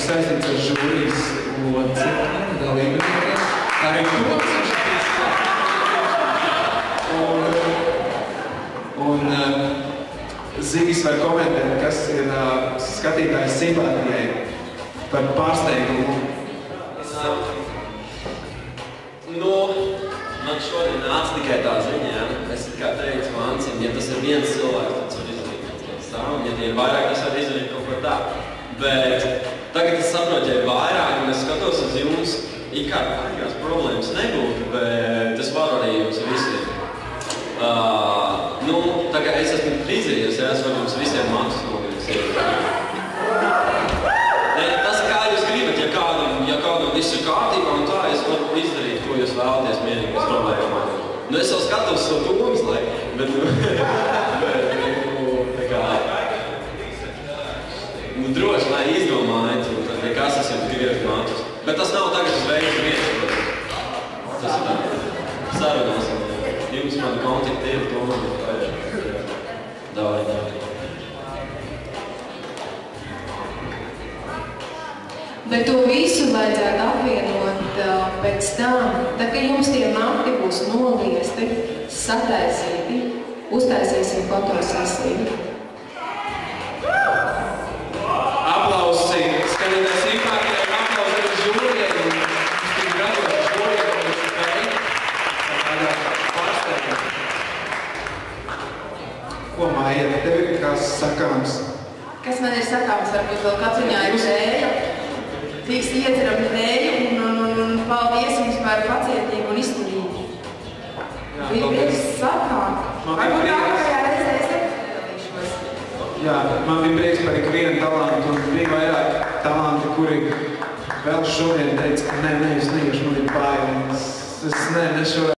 saistīts ar žūrijas locekļiem, dalībniekiem. Arī protams, viņš un Zigis var komentēt, kas ir skatītājs simpātijai par pārsteigumu. Man šodien nāca tikai tā ziņa, ja? Es kā teicu Vancim, ja tas ir viens cilvēks, tad var izdarīt kaut ko tā, un ja tie ir vairāk, tas var izdarīt kaut ko tā. Bet tagad es saprotu, ja ir vairāk, un es skatos uz jums, ikā kādas problēmas nebūtu, bet es varu arī jums visiem. Tā kā es esmu izdarījies, ja, es varu jums visiem matus nogaļas. Tas kā jūs gribat, ja kādam viss ir kārtībā un tā, es varu izdarīt, ko jūs vēlaties mierīgi bez problēmām. Es jau skatos to domas, bet tā kā... droši, lai izdomājat, ja kas es jums gribētu matus. Bet tas nav tagad uz veids vietas. Tas ir sarunās. Jums mani kontakti ir to man vajag. Davai. Bet to visu vajadzētu apvienot pēc tam, tad, kad jums tie mati būs noliesti, sataisīti, uztaisīsim fotosesiju. Aplausi skatītājs simpātijai, aplausi arī žūrijai, un tik gražot žūrijai, un viņš spēj tādā pārsteigumā. Ko, Maija, tev ir kas sakāms? Kas man ir sakāms, varbūt vēl kāds viņā ir žēja. Tiks ieceram dēļu un paldies jums par pacietību un izturību. Bija prieks sakāt. Varbūt nākamajā reizē es nepiedalīšos. Jā, man bija prieks par ikvienu talantu, un bija vairāk talanti, kuri vēl šodien teica, ka nē, es neiešu, man ir bail. Es šodien